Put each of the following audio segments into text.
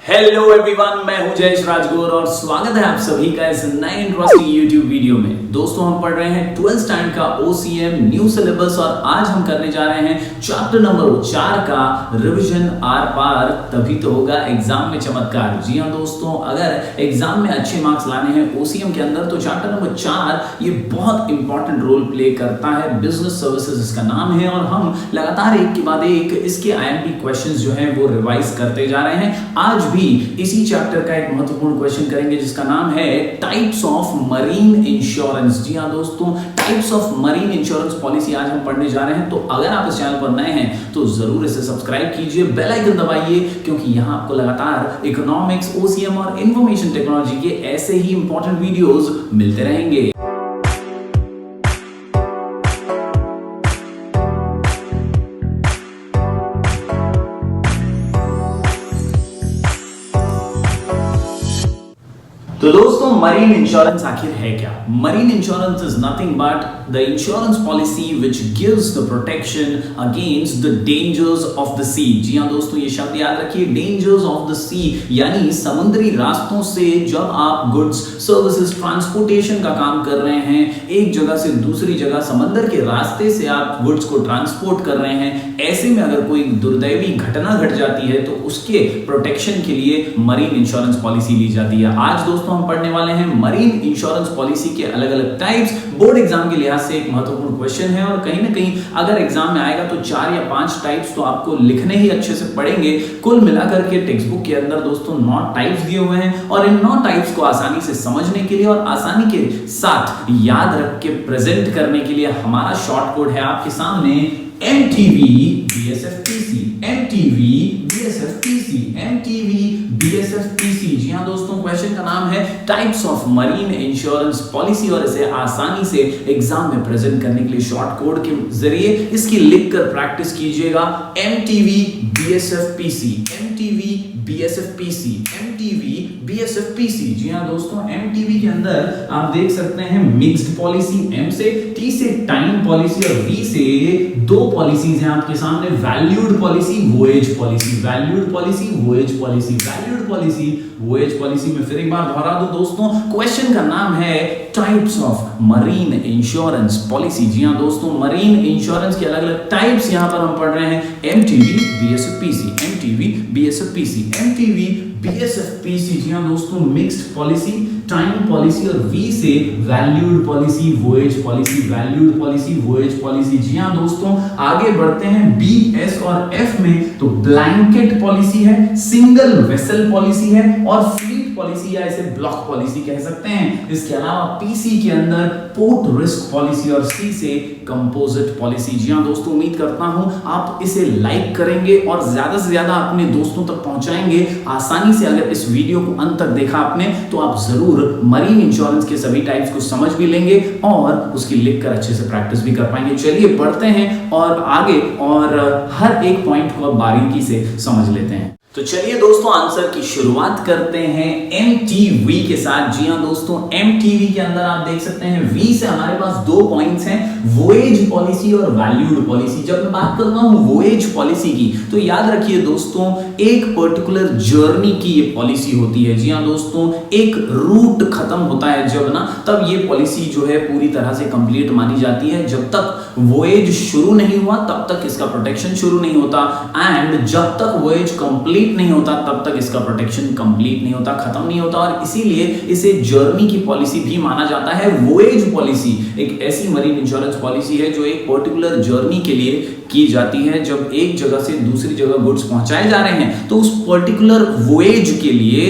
Hello everyone, मैं हूं जयेश राजगोर और स्वागत है आप सभी का इस नए इंटरेस्टिंग यूट्यूब वीडियो में। दोस्तों, हम पढ़ रहे हैं 12th स्टैंडर्ड का ओसीएम न्यू सिलेबस और आज हम करने जा रहे हैं चैप्टर नंबर 4 का रिवीजन। आर पार तभी तो होगा एग्जाम में चमत्कार। जी हां दोस्तों, अगर एग्जाम में अच्छे मार्क्स लाने हैं ओसीएम के अंदर तो चैप्टर नंबर 4 ये बहुत इंपॉर्टेंट रोल प्ले करता है। बिजनेस सर्विसेज इसका नाम है और हम लगातार एक के बाद एक इसके आईएमपी क्वेश्चंस जो हैं वो रिवाइज करते जा रहे हैं। आज भी इसी चैप्टर का एक महत्वपूर्ण क्वेश्चन करेंगे जिसका नाम है टाइप्स ऑफ मरीन इंश्योरेंस। जी हां दोस्तों, types of marine insurance policy आज हम पढ़ने जा रहे हैं। तो अगर आप इस चैनल पर नए हैं तो जरूर इसे सब्सक्राइब कीजिए, बेल आइकन दबाइए, क्योंकि यहां आपको लगातार इकोनॉमिक्स, ओसीएम और इंफॉर्मेशन टेक्नोलॉजी के ऐसे ही इंपॉर्टेंट वीडियोस मिलते रहेंगे। तो दोस्तों, मरीन इंश्योरेंस आखिर है क्या? Marine insurance is nothing but the insurance policy which gives the protection against the dangers of the sea. जी हां दोस्तों, ये शब्द याद रखिए, डेंजर्स ऑफ द सी, यानी समुद्री रास्तों से जब आप गुड्स, सर्विसेज, ट्रांसपोर्टेशन का काम कर रहे हैं, एक जगह से दूसरी जगह समंदर के रास्ते से आप गुड्स को ट्रांसपोर्ट कर रहे हैं, ऐसे में अगर कोई दुर्दैवी घटना घट जाती है तो उसके प्रोटेक्शन के लिए मरीन इंश्योरेंस पॉलिसी ली जाती है। आज दोस्तों हम पढ़ने वाले हैं मरीन इंश्योरेंस पॉलिसी के अलग अलग टाइप्स। बोर्ड एग्जाम के लिहाज से एक महत्वपूर्ण क्वेश्चन है और कहीं ना कहीं अगर एग्जाम में आएगा तो 4 या 5 टाइप्स तो आपको लिखने ही अच्छे से पड़ेंगे। कुल मिलाकर के टेक्स्ट बुक के अंदर दोस्तों 9 टाइप्स दिए हुए हैं और इन 9 टाइप्स को आसानी से समझने के लिए और आसानी के साथ याद रख के प्रेजेंट करने के लिए हमारा शॉर्ट कोड है आपके सामने MTV BSFPC। MTV BSFPC, MTV BSFPC। जी हां दोस्तों, क्वेश्चन का नाम है types of marine insurance policy और इसे आसानी से एग्जाम में प्रेजेंट करने के लिए शॉर्ट कोड के जरिए इसकी लिखकर प्रैक्टिस कीजिएगा। MTV BSFPC, MTV BSFPC, MTV BSFPC। जी हां दोस्तों, MTV के अंदर आप देख सकते हैं मिक्स्ड पॉलिसी, M से, T से टाइम पॉलिसी और V से 2 पॉलिसीज हैं आपके सामने, valued policy, voyage policy, valued policy, voyage policy, valued policy, voyage policy. में फिर एक बार दोहरा दूं दोस्तों, क्वेश्चन का नाम है types of marine insurance policy. जी हां दोस्तों, मरीन इंश्योरेंस के अलग अलग टाइप्स यहां पर हम पढ़ रहे हैं। MTV BSFPC, MTV BSFPC, MTV BSFPC। जी हां दोस्तों, मिक्स्ड पॉलिसी, टाइम पॉलिसी और V से valued policy, voyage policy, valued policy, voyage policy. जी हां दोस्तों, आगे बढ़ते हैं B, S और F में। तो ब्लैंकेट पॉलिसी है, सिंगल वेसल पॉलिसी है और फ्लीट पॉलिसी या इसे ब्लॉक पॉलिसी कह सकते हैं। इसके अलावा PC के अंदर पोर्ट रिस्क पॉलिसी और C से कंपोजिट पॉलिसी। जी हां दोस्तों, उम्मीद करता हूं आप इसे लाइक करेंगे और ज्यादा से ज्यादा अपने दोस्तों तक पहुंचाएंगे। आसानी से अगर इस वीडियो को अंत तक देखा आपने तो आप जरूर मरीन इंश्योरेंस के सभी टाइप्स को समझ भी लेंगे और उसकी लिखकर अच्छे से प्रैक्टिस भी कर पाएंगे। चलिए बढ़ते हैं और आगे और हर एक पॉइंट को बारीकी से समझ लेते हैं। तो चलिए दोस्तों, आंसर की शुरुआत करते हैं MTV के साथ। जी हां दोस्तों, MTV के अंदर आप देख सकते हैं V से हमारे पास 2 पॉइंट्स हैं, वोएज पॉलिसी और वैल्यूड पॉलिसी। जब मैं बात कर रहा हूं वोएज पॉलिसी की तो याद रखिए दोस्तों, एक पर्टिकुलर जर्नी की ये पॉलिसी होती है। जी हां दोस्तों, एक रूट खत्म होता है जब ना, तब ये पॉलिसी जो है पूरी तरह से कंप्लीट मानी जाती है। जब तक वोएज शुरू नहीं हुआ तब तक इसका प्रोटेक्शन शुरू नहीं होता एंड जब तक वोएज कंप्लीट नहीं होता तब तक इसका प्रोटेक्शन कंप्लीट नहीं होता, खत्म नहीं होता और इसीलिए इसे जर्नी की पॉलिसी भी माना जाता है। वोएज पॉलिसी एक ऐसी मरीन इंश्योरेंस पॉलिसी है जो एक पर्टिकुलर जर्नी के लिए की जाती है। जब एक जगह से दूसरी जगह गुड्स पहुंचाए जा रहे हैं तो उस पर्टिकुलर वोएज के लिए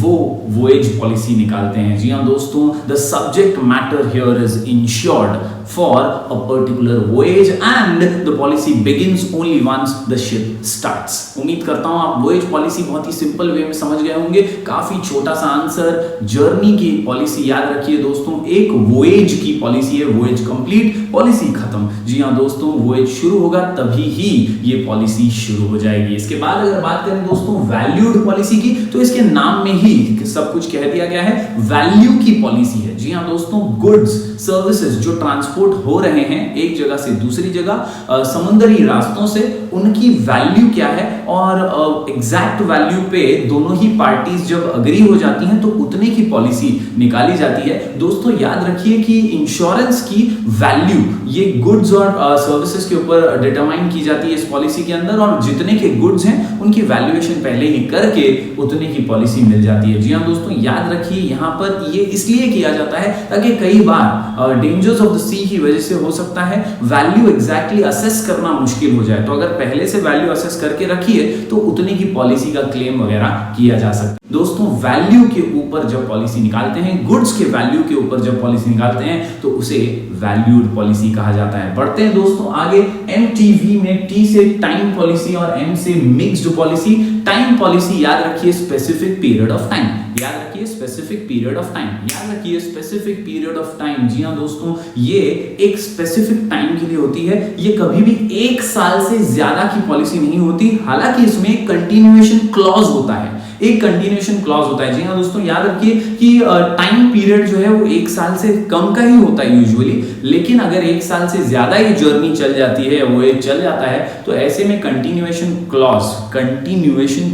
वो वोएज पॉलिसी निकालते हैं। जी हां दोस्तों, the subject matter here is insured for a particular voyage and the policy begins only once the ship starts। उम्मीद करता हूं आप वोएज पॉलिसी बहुत ही सिंपल वे में समझ गए होंगे। काफी छोटा सा आंसर, जर्नी की पॉलिसी याद रखिए दोस्तों, एक वोएज की पॉलिसी है, वोएज कंप्लीट, पॉलिसी खत्म। जी हां दोस्तों, वोएज शुरू होगा तभी ही ये पॉलिसी शुरू हो जाएगी। इसके बाद अगर बात करें दोस्तों वैल्यूड पॉलिसी की तो इसके नाम में ही सब कुछ कह दिया गया है, वैल्यू की पॉलिसी है। जी हां दोस्तों, गुड्स, सर्विसेज जो ट्रांसपोर्ट ट्रांसपोर्ट हो रहे हैं एक जगह से दूसरी जगह समुद्री रास्तों से, उनकी वैल्यू क्या है और एग्जैक्ट वैल्यू पे दोनों ही पार्टीज जब अग्री हो जाती हैं तो उतने की पॉलिसी निकाली जाती है। दोस्तों याद रखिए कि इंश्योरेंस की वैल्यू ये गुड्स और सर्विसेज के ऊपर डिटरमाइन की जाती है इस पॉलिसी के अंदर, और जितने के गुड्स हैं उनकी वैल्यूएशन पहले ही करके उतने की पॉलिसी मिल जाती है। जी हाँ दोस्तों, याद रखिए यहाँ पर ये इसलिए किया जाता है ताकि कई बार डेंजर्स ऑफ द सी की वजह से हो सकता है वैल्यू एग्जैक्टली असेस करना मुश्किल हो जाए, तो अगर पहले से वैल्यू असेस करके रखिए तो उतने की पॉलिसी का क्लेम वगैरह किया जा सकता है। दोस्तों वैल्यू के ऊपर जब पॉलिसी निकालते हैं, गुड्स के वैल्यू के ऊपर जब पॉलिसी निकालते हैं तो उसे वैल्यूड पॉलिसी कहा जाता है। बढ़ते हैं दोस्तों आगे, एमटीवी में टी से टाइम पॉलिसी और एम से मिक्स्ड पॉलिसी। टाइम पॉलिसी याद रखिए स्पेसिफिक पीरियड ऑफ टाइम, याद रखिए स्पेसिफिक पीरियड ऑफ टाइम, याद रखिए स्पेसिफिक पीरियड ऑफ टाइम। जी हाँ दोस्तों, ये एक स्पेसिफिक टाइम के लिए होती है, ये कभी भी एक साल से ज्यादा की पॉलिसी नहीं होती, हालांकि इसमें कंटिन्यूएशन क्लॉज होता है, एक कंटिन्यूएशन क्लॉज होता है। जी हाँ दोस्तों, याद रखिए कि टाइम पीरियड जो है वो एक साल से कम का ही होता है यूजुअली, लेकिन अगर एक साल से ज्यादा ये जर्नी चल जाती है, वो एक चल जाता है, तो ऐसे में कंटिन्यूएशन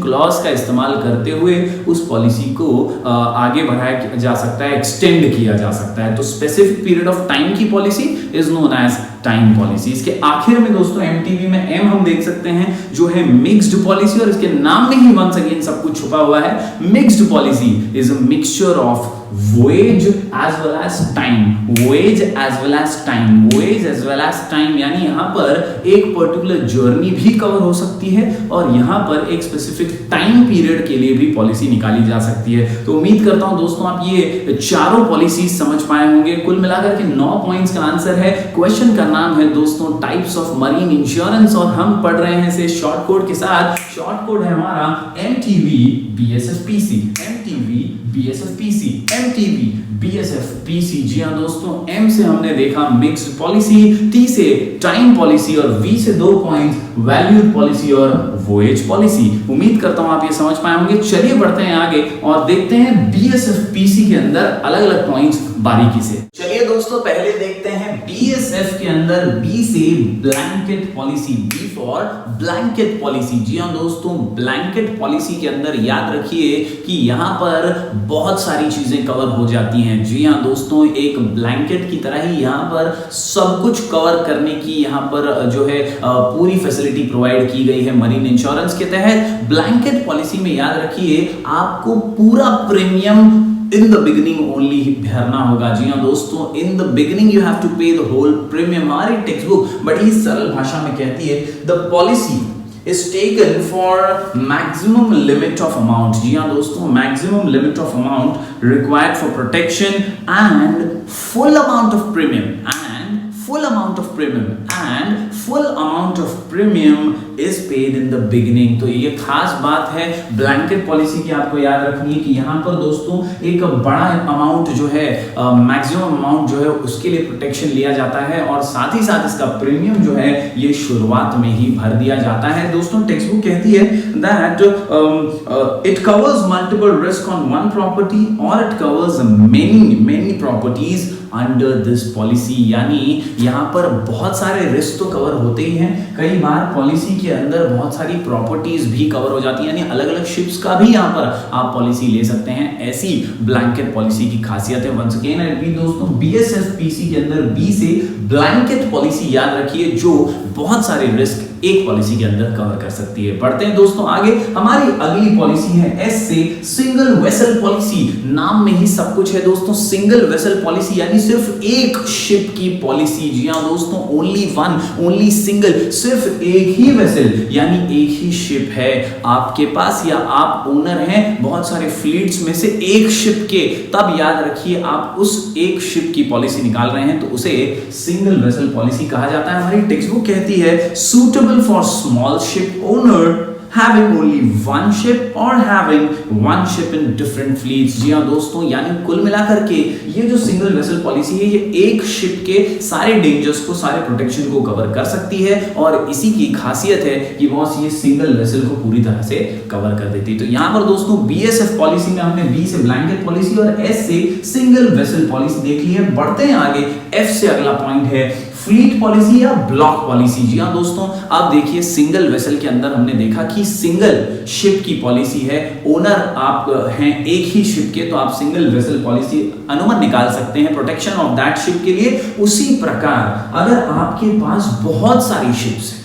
क्लॉज का इस्तेमाल करते हुए उस पॉलिसी को आगे बढ़ाया जा सकता है, एक्सटेंड किया जा सकता है। तो स्पेसिफिक पीरियड ऑफ टाइम की policy is known as time policy. इसके आखिर में दोस्तों एमटीवी में एम हम देख सकते हैं जो है मिक्स्ड पॉलिसी, और इसके नाम में ही वंस अगेन सब कुछ छुपा हुआ है। Mixed policy is a mixture of voyage as well as time, voyage as well as time, voyage as well as time, यानी यहाँ पर एक पर्टिकुलर जर्नी भी कवर हो सकती है और यहाँ पर एक स्पेसिफिक टाइम पीरियड के लिए भी पॉलिसी निकाली जा सकती है। तो उम्मीद करता हूँ दोस्तों आप ये चारों पॉलिसी समझ पाए होंगे। कुल मिलाकर के 9 पॉइंट्स का आंसर है। क्वेश्चन का नाम है दोस्तों टाइप्स ऑफ मरीन इंश्योरेंस, और हम पढ़ रहे हैं इसे शॉर्ट कोड के साथ। शॉर्ट कोड है हमारा MTV BSFPC, MTV BSFPC, MTV BSFPC। जी हाँ दोस्तों, M से हमने देखा मिक्स्ड पॉलिसी, T से टाइम पॉलिसी और V से 2 पॉइंट वैल्यूड पॉलिसी और वोएज पॉलिसी। उम्मीद करता हूं आप ये समझ पाए होंगे। चलिए बढ़ते हैं आगे और देखते हैं BSFPC के अंदर अलग अलग पॉइंट्स बारीकी से। चलिए दोस्तों पहले देखते हैं BSF के अंदर B से blanket policy, B for blanket policy. जी हाँ दोस्तों, ब्लैंकेट पॉलिसी के अंदर याद रखिए कि यहाँ पर बहुत सारी चीजें कवर हो जाती हैं। जी हाँ दोस्तों, एक ब्लैंकेट की तरह ही यहाँ पर सब कुछ कवर करने की यहाँ पर जो है पूरी फैसिलिटी प्रोवाइड की गई है मरीन इंश्योरेंस के तहत। ब्लैंकेट पॉलिसी में याद रखिए आपको पूरा premium in the beginning only ही भरना होगा। जी हाँ दोस्तों, in the beginning you have to pay the whole premium। हमारी टेक्स्ट बुक बड़ी सरल भाषा में कहती है the policy is taken for maximum limit of amount। जी हाँ दोस्तों, maximum limit of amount required for protection and full amount of premium is paid in the beginning। तो ये खास बात है ब्लैंकेट पॉलिसी की, आपको याद रखनी है कि यहाँ पर दोस्तों एक बड़ा अमाउंट जो है मैक्सिमम अमाउंट जो है उसके लिए प्रोटेक्शन लिया जाता है, और साथ ही साथ इसका प्रीमियम जो है ये शुरुआत में ही भर दिया जाता है। दोस्तों टेक्स्ट बुक कहती है that it covers multiple risk on one property और it covers many properties under this policy. यानी यहाँ पर बहुत सारे रिस्क तो कवर होते ही हैं, कई बार पॉलिसी के अंदर बहुत सारी प्रॉपर्टीज भी कवर हो जाती है, यानी अलग अलग शिप्स का भी यहाँ पर आप पॉलिसी ले सकते हैं। ऐसी ब्लैंकेट पॉलिसी की खासियत है। वंस अगेन आई रिपीट दोस्तों, BSFPC के अंदर B से ब्लैंकेट पॉलिसी याद रखिए जो बहुत सारे रिस्क एक पॉलिसी के अंदर कवर कर सकती है। बढ़ते हैं दोस्तों आगे, हमारी अगली पॉलिसी है S से सिंगल वेसल पॉलिसी। नाम में ही सब कुछ है दोस्तों, सिंगल वेसल पॉलिसी यानी सिर्फ एक शिप की पॉलिसी। जी हाँ दोस्तों, ओनली वन, ओनली सिंगल, सिर्फ एक ही वेसल यानी एक ही शिप है आपके पास, या आप ओनर हैं बहुत सारे फ्लीट्स में से एक शिप के, तब याद रखिए आप उस एक शिप की पॉलिसी निकाल रहे हैं तो उसे सिंगल वेसल पॉलिसी कहा जाता है। हमारी टेक्स्ट बुक कहती है suitable for small ship owner having only one ship or having one ship in different fleets। जी हाँ दोस्तों, यानी कुल मिलाकर के ये जो सिंगल वेसल पॉलिसी है ये एक शिप के सारे डेंजर्स को, सारे प्रोटेक्शन को कवर कर सकती है और इसी की खासियत है कि बॉस ये सिंगल वेसल को पूरी तरह से कवर कर देती है। तो यहाँ पर दोस्तों बीएसएफ पॉलिसी में हमने बी से ब्लैंकेट पॉलिसी और एस से सिंगल वेसल पॉलिसी देख ली है। बढ़ते हैं आगे, एफ से अगला पॉइंट है फ्लीट पॉलिसी या ब्लॉक पॉलिसी। जी हाँ दोस्तों, आप देखिए सिंगल वेसल के अंदर हमने देखा कि सिंगल शिप की पॉलिसी है, ओनर आप हैं एक ही शिप के, तो आप सिंगल वेसल पॉलिसी अनुमति निकाल सकते हैं प्रोटेक्शन ऑफ दैट शिप के लिए। उसी प्रकार अगर आपके पास बहुत सारी शिप्स हैं,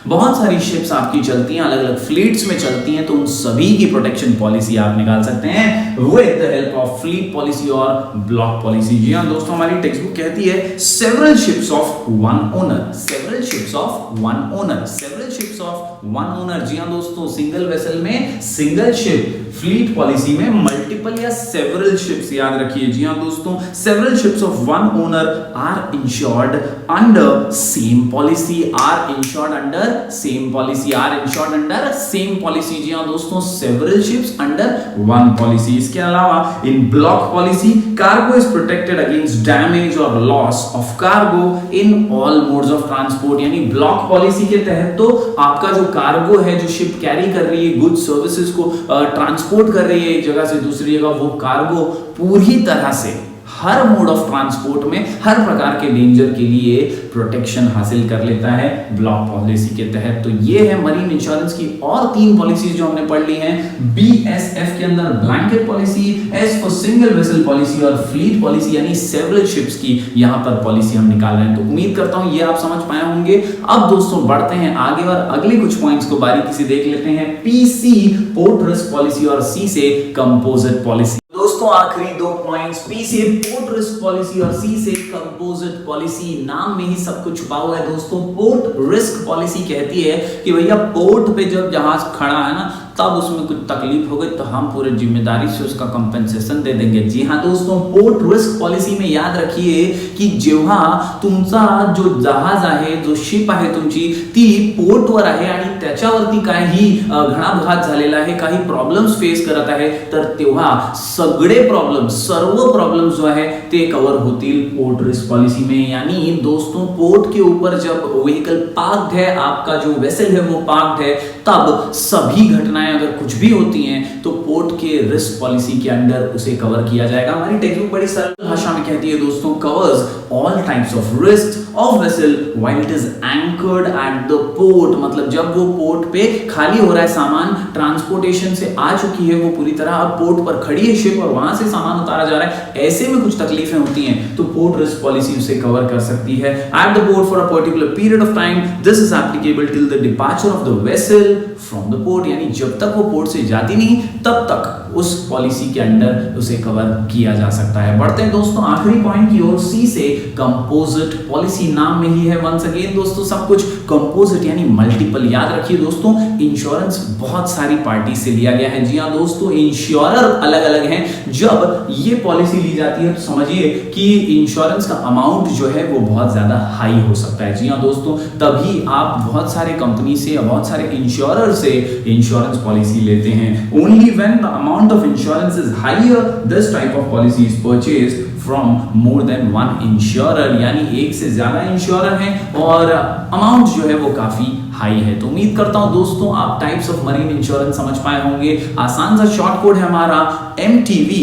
बहुत सारी शिप्स आपकी चलती हैं, अलग अलग फ्लीट्स में चलती हैं, तो उन सभी की प्रोटेक्शन पॉलिसी आप निकाल सकते हैं with the help of fleet policy और ब्लॉक पॉलिसी। जी हाँ दोस्तों, हमारी टेक्स्ट बुक कहती है several ships of one owner, several ships of one owner, several ships of one owner. जी हाँ दोस्तों, सिंगल वेसल में सिंगल शिप, फ्लीट पॉलिसी में मल्टीपल या सेवरल शिप्स, याद रखिए। जी हाँ दोस्तों, several ships of one owner are insured under same policy, are insured under same policy, are insured under same policy. जी हाँ दोस्तों, several ships under one policy. इसके अलावा in block policy cargo is protected against damage और loss of cargo in all modes of transport. यानी block policy के तहत तो आपका जो कार्गो है, जो शिप कैरी कर रही है, गुड्स सर्विसेज को ट्रांसपोर्ट कर रही है एक जगह से दूसरी जगह, वो कार्गो पूरी तरह से हर मोड ऑफ ट्रांसपोर्ट में हर प्रकार के डेंजर के लिए प्रोटेक्शन हासिल कर लेता है ब्लॉक पॉलिसी के तहत। तो ये है मरीन इंश्योरेंस की और तीन पॉलिसीज जो हमने पढ़ ली हैं। बीएसएफ के अंदर blanket policy, S for single vessel policy और फ्लीट पॉलिसी यानी सेवरल शिप्स की यहां पर पॉलिसी हम निकाल रहे हैं। तो उम्मीद करता हूं ये आप समझ पाए होंगे। अब दोस्तों बढ़ते हैं आगे और अगले कुछ पॉइंट्स को बारीकी से देख लेते हैं। पीसी पोर्ट रिस्क पॉलिसी और सी से कंपोजिट पॉलिसी। दोस्तों आखिरी दो पॉइंट्स, पी से पोर्ट रिस्क पॉलिसी और सी से कंपोजिट पॉलिसी। नाम में ही सब कुछ छुपा हुआ है दोस्तों। पोर्ट रिस्क पॉलिसी कहती है कि भैया पोर्ट पे जब जहाज खड़ा है ना, तब उसमें कुछ तकलीफ हो गई तो हम पूरे जिम्मेदारी से उसका कंपेंसेशन दे देंगे। जी हाँ दोस्तों, पोर्ट रिस्क पॉलिसी में याद रखिए की जेव्हा तुमचा जो जहाज आहे, जो शिप आहे तुमची, ती पोर्टवर आहे आणि त्याच्यावरती काही घणाघात झालेला आहे, काही प्रॉब्लेम्स फेस करत आहे, तर तेव्हा सगळे प्रॉब्लेम, सर्व प्रॉब्लेम जो है ते कवर होतील पोर्ट रिस्क पॉलिसी में। यानी दोस्तों पोर्ट के ऊपर जब व्हीकल पार्क्ड है, आपका जो वेसल है वो पार्क्ड है, तब सभी घटनाएं अगर कुछ भी होती हैं तो पोर्ट के रिस्क पॉलिसी के अंडर उसे कवर किया जाएगा। हमारी टेक्स्ट बुक बड़ी सरल भाषा में कहती है दोस्तों, covers all types of risk of vessel while it is anchored at the port. मतलब जब वो पोर्ट पे खाली हो रहा है, सामान ट्रांसपोर्टेशन से आ चुकी है वो पूरी तरह, अब पोर्ट पर खड़ी है शिप और वहां से सामान उतारा जा रहा है, ऐसे में कुछ तकलीफें होती हैं तो पोर्ट रिस्क पॉलिसी उसे कवर कर सकती है। At the port for a particular period of time, this is applicable till the departure of the vessel from the port. यानी जब तक वो पोर्ट से जाती नहीं तब तक उस पॉलिसी के अंडर उसे कवर किया जा सकता है। बढ़ते हैं दोस्तों आखिरी पॉइंट की ओर, सी से कंपोजिट पॉलिसी। नाम में ही है वंस अगेन दोस्तों सब कुछ कंपोजिट यानी मल्टीपल। याद रखिए दोस्तों, इंश्योरेंस बहुत सारी पार्टी से लिया गया है। जी हाँ दोस्तों, इंश्योरर अलग अलग हैं। जब ये पॉलिसी ली जाती है तो समझिए कि इंश्योरेंस का अमाउंट जो है वो बहुत ज्यादा हाई हो सकता है। जी हाँ दोस्तों, तभी आप बहुत सारे कंपनी से या बहुत सारे इंश्योरर से इंश्योरेंस पॉलिसी लेते हैं। Only when the amount of insurance is higher, this type of policy is purchased from more than one insurer. यानी एक से ज्यादा इंश्योरर हैं और अमाउंट जो है वो काफी हाई है। तो उम्मीद करता हूं दोस्तों आप टाइप्स ऑफ मरीन इंश्योरेंस समझ पाए होंगे। आसान सा शॉर्ट कोड है हमारा MTV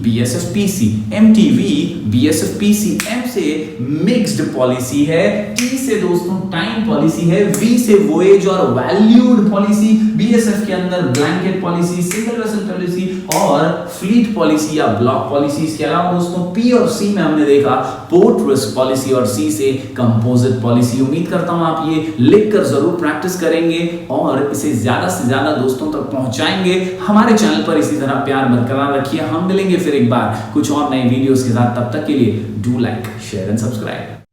BSFPC, MTV BSFPC। M से मिक्स्ड पॉलिसी है, T से दोस्तों टाइम पॉलिसी है, V से वोएज और वैल्यूड पॉलिसी, BSF के अंदर blanket policy, single vessel policy और फ्लीट पॉलिसी या ब्लॉक पॉलिसी। इसके अलावा दोस्तों P और C में हमने देखा पोर्ट रिस्क पॉलिसी और C से कंपोजिट पॉलिसी। उम्मीद करता हूं आप ये लिखकर जरूर प्रैक्टिस करेंगे और इसे ज्यादा से ज्यादा दोस्तों तक पहुंचाएंगे। हमारे चैनल पर इसी तरह प्यार बरकरार रखिए। हम मिलेंगे फिर एक बार कुछ और नए वीडियोस के साथ, तब तक के लिए do like, share and subscribe.